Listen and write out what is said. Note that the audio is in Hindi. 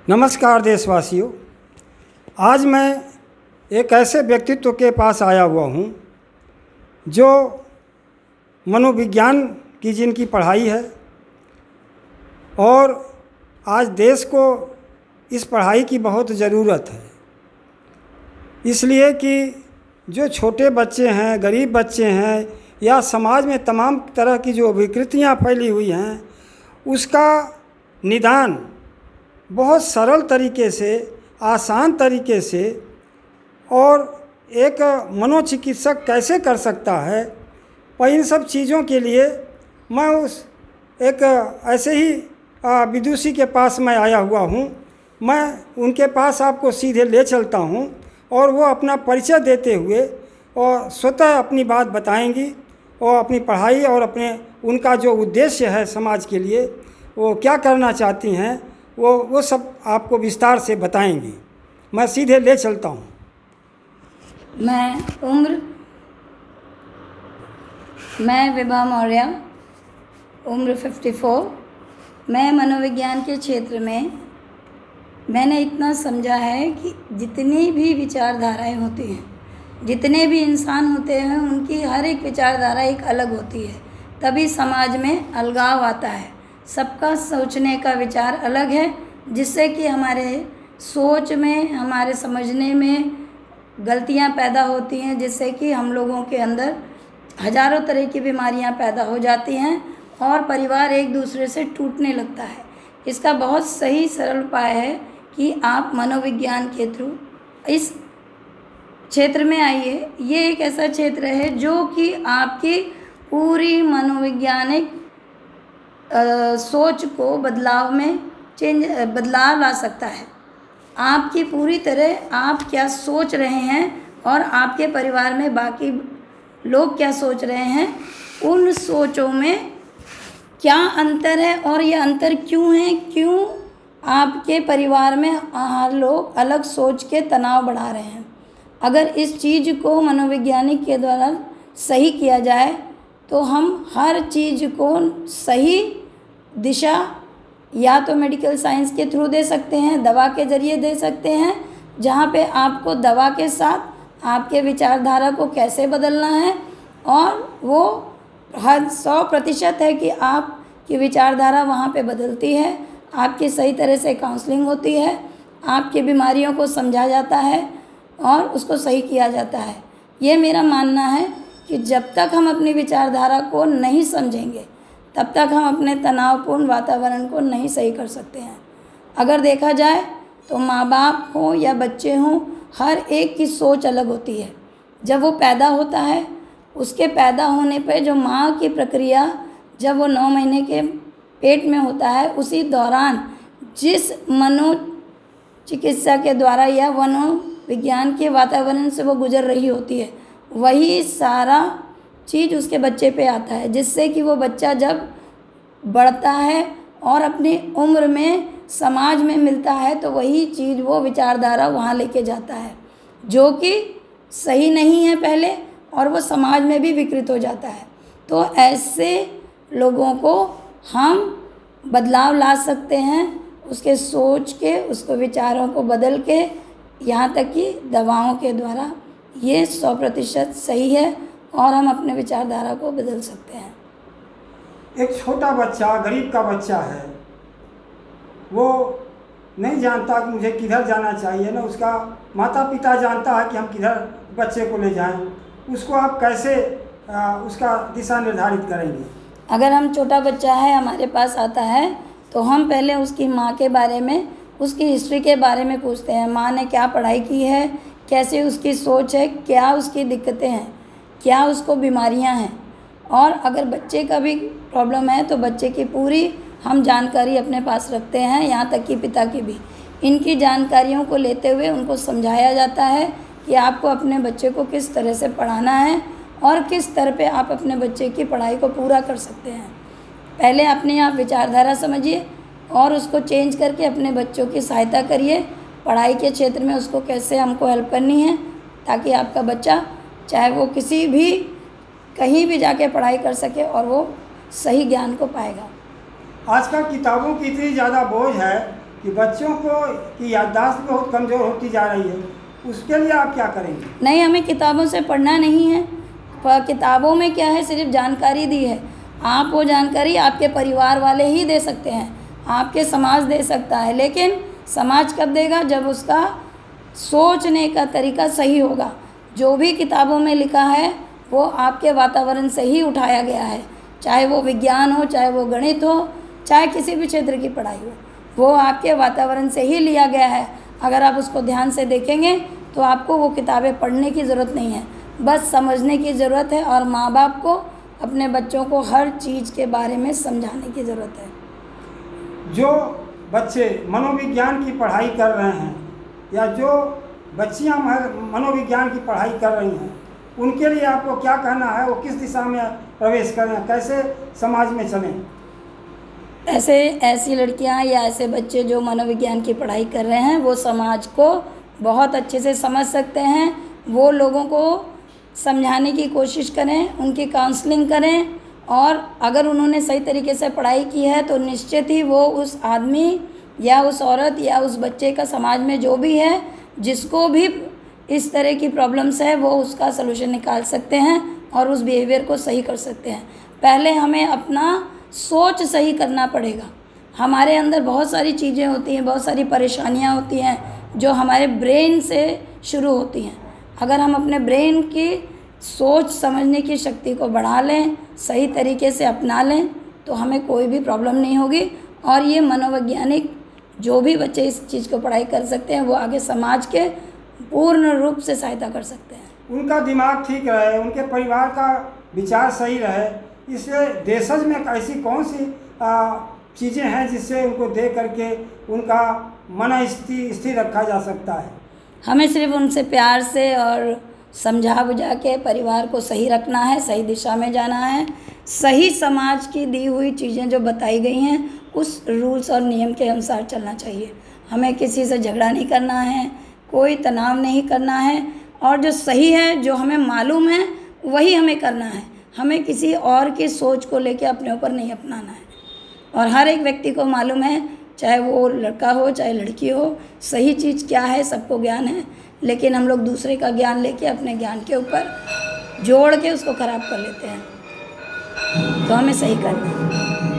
नमस्कार देशवासियों, आज मैं एक ऐसे व्यक्तित्व के पास आया हुआ हूँ जो मनोविज्ञान की जिनकी पढ़ाई है और आज देश को इस पढ़ाई की बहुत ज़रूरत है। इसलिए कि जो छोटे बच्चे हैं, गरीब बच्चे हैं या समाज में तमाम तरह की जो विकृतियाँ फैली हुई हैं, उसका निदान बहुत सरल तरीके से, आसान तरीके से और एक मनोचिकित्सक कैसे कर सकता है, और इन सब चीज़ों के लिए मैं उस एक ऐसे ही विदुषी के पास मैं आया हुआ हूँ। मैं उनके पास आपको सीधे ले चलता हूँ और वो अपना परिचय देते हुए और स्वतः अपनी बात बताएंगी और अपनी पढ़ाई और अपने उनका जो उद्देश्य है समाज के लिए, वो क्या करना चाहती हैं, वो सब आपको विस्तार से बताएंगी। मैं सीधे ले चलता हूँ। मैं विभा मौर्य, उम्र 54। मैं मनोविज्ञान के क्षेत्र में मैंने इतना समझा है कि जितनी भी विचारधाराएं होती हैं, जितने भी इंसान होते हैं, उनकी हर एक विचारधारा एक अलग होती है। तभी समाज में अलगाव आता है। सबका सोचने का विचार अलग है, जिससे कि हमारे सोच में, हमारे समझने में गलतियां पैदा होती हैं, जिससे कि हम लोगों के अंदर हजारों तरह की बीमारियां पैदा हो जाती हैं और परिवार एक दूसरे से टूटने लगता है। इसका बहुत सही सरल उपाय है कि आप मनोविज्ञान के थ्रू इस क्षेत्र में आइए। ये एक ऐसा क्षेत्र है जो कि आपकी पूरी मनोवैज्ञानिक सोच को बदलाव ला सकता है। आपकी पूरी तरह आप क्या सोच रहे हैं और आपके परिवार में बाकी लोग क्या सोच रहे हैं, उन सोचों में क्या अंतर है और ये अंतर क्यों है, क्यों आपके परिवार में हर लोग अलग सोच के तनाव बढ़ा रहे हैं। अगर इस चीज़ को मनोवैज्ञानिक के द्वारा सही किया जाए तो हम हर चीज़ को सही दिशा या तो मेडिकल साइंस के थ्रू दे सकते हैं, दवा के ज़रिए दे सकते हैं, जहाँ पे आपको दवा के साथ आपके विचारधारा को कैसे बदलना है, और वो हर 100% है कि आपकी विचारधारा वहाँ पे बदलती है। आपकी सही तरह से काउंसलिंग होती है, आपकी बीमारियों को समझा जाता है और उसको सही किया जाता है। ये मेरा मानना है कि जब तक हम अपनी विचारधारा को नहीं समझेंगे, तब तक हम अपने तनावपूर्ण वातावरण को नहीं सही कर सकते हैं। अगर देखा जाए तो माँ बाप हो या बच्चे हों, हर एक की सोच अलग होती है। जब वो पैदा होता है, उसके पैदा होने पर जो माँ की प्रक्रिया, जब वो 9 महीने के पेट में होता है, उसी दौरान जिस मनोचिकित्सा के द्वारा या मनोविज्ञान के वातावरण से वो गुजर रही होती है, वही सारा चीज़ उसके बच्चे पे आता है, जिससे कि वो बच्चा जब बढ़ता है और अपनी उम्र में समाज में मिलता है तो वही चीज़, वो विचारधारा वहाँ लेके जाता है, जो कि सही नहीं है पहले, और वो समाज में भी विकृत हो जाता है। तो ऐसे लोगों को हम बदलाव ला सकते हैं, उसके सोच के, उसको विचारों को बदल के, यहाँ तक कि दवाओं के द्वारा। ये 100% सही है और हम अपने विचारधारा को बदल सकते हैं। एक छोटा बच्चा, गरीब का बच्चा है, वो नहीं जानता कि मुझे किधर जाना चाहिए, ना उसका माता पिता जानता है कि हम किधर बच्चे को ले जाएं। उसको आप कैसे उसका दिशा निर्धारित करेंगे? अगर हम छोटा बच्चा है, हमारे पास आता है, तो हम पहले उसकी माँ के बारे में, उसकी हिस्ट्री के बारे में पूछते हैं। माँ ने क्या पढ़ाई की है, कैसे उसकी सोच है, क्या उसकी दिक्कतें हैं, क्या उसको बीमारियां हैं। और अगर बच्चे का भी प्रॉब्लम है तो बच्चे की पूरी हम जानकारी अपने पास रखते हैं, यहाँ तक कि पिता की भी। इनकी जानकारियों को लेते हुए उनको समझाया जाता है कि आपको अपने बच्चे को किस तरह से पढ़ाना है और किस स्तर पे आप अपने बच्चे की पढ़ाई को पूरा कर सकते हैं। पहले अपने आप विचारधारा समझिए और उसको चेंज करके अपने बच्चों की सहायता करिए। पढ़ाई के क्षेत्र में उसको कैसे हमको हेल्प करनी है, ताकि आपका बच्चा चाहे वो किसी भी कहीं भी जाके पढ़ाई कर सके और वो सही ज्ञान को पाएगा। आजकल किताबों की इतनी ज़्यादा बोझ है कि बच्चों को की याददाश्त बहुत कमज़ोर होती जा रही है, उसके लिए आप क्या करेंगे? नहीं, हमें किताबों से पढ़ना नहीं है। पर किताबों में क्या है, सिर्फ जानकारी दी है। आप वो जानकारी आपके परिवार वाले ही दे सकते हैं, आपके समाज दे सकता है, लेकिन समाज कब देगा? जब उसका सोचने का तरीका सही होगा। जो भी किताबों में लिखा है वो आपके वातावरण से ही उठाया गया है, चाहे वो विज्ञान हो, चाहे वो गणित हो, चाहे किसी भी क्षेत्र की पढ़ाई हो, वो आपके वातावरण से ही लिया गया है। अगर आप उसको ध्यान से देखेंगे तो आपको वो किताबें पढ़ने की ज़रूरत नहीं है, बस समझने की ज़रूरत है। और माँ बाप को अपने बच्चों को हर चीज़ के बारे में समझाने की ज़रूरत है। जो बच्चे मनोविज्ञान की पढ़ाई कर रहे हैं या जो बच्चियां मनोविज्ञान की पढ़ाई कर रही हैं, उनके लिए आपको क्या कहना है? वो किस दिशा में प्रवेश करें, कैसे समाज में चलें? ऐसी लड़कियां या ऐसे बच्चे जो मनोविज्ञान की पढ़ाई कर रहे हैं, वो समाज को बहुत अच्छे से समझ सकते हैं। वो लोगों को समझाने की कोशिश करें, उनकी काउंसलिंग करें, और अगर उन्होंने सही तरीके से पढ़ाई की है तो निश्चित ही वो उस आदमी या उस औरत या उस बच्चे का समाज में जो भी है, जिसको भी इस तरह की प्रॉब्लम्स है, वो उसका सलूशन निकाल सकते हैं और उस बिहेवियर को सही कर सकते हैं। पहले हमें अपना सोच सही करना पड़ेगा। हमारे अंदर बहुत सारी चीज़ें होती हैं, बहुत सारी परेशानियां होती हैं जो हमारे ब्रेन से शुरू होती हैं। अगर हम अपने ब्रेन की सोच समझने की शक्ति को बढ़ा लें, सही तरीके से अपना लें, तो हमें कोई भी प्रॉब्लम नहीं होगी। और ये मनोवैज्ञानिक जो भी बच्चे इस चीज़ को पढ़ाई कर सकते हैं, वो आगे समाज के पूर्ण रूप से सहायता कर सकते हैं। उनका दिमाग ठीक रहे, उनके परिवार का विचार सही रहे, इसलिए देशज में ऐसी कौन सी चीज़ें हैं जिससे उनको दे करके उनका मन स्थिर रखा जा सकता है? हमें सिर्फ उनसे प्यार से और समझा बुझा के परिवार को सही रखना है, सही दिशा में जाना है। सही समाज की दी हुई चीज़ें जो बताई गई हैं, उस रूल्स और नियम के अनुसार चलना चाहिए। हमें किसी से झगड़ा नहीं करना है, कोई तनाव नहीं करना है, और जो सही है, जो हमें मालूम है, वही हमें करना है। हमें किसी और की सोच को लेकर अपने ऊपर नहीं अपनाना है। और हर एक व्यक्ति को मालूम है, चाहे वो लड़का हो चाहे लड़की हो, सही चीज़ क्या है सबको ज्ञान है, लेकिन हम लोग दूसरे का ज्ञान लेके अपने ज्ञान के ऊपर जोड़ के उसको ख़राब कर लेते हैं। तो हमें सही करना है।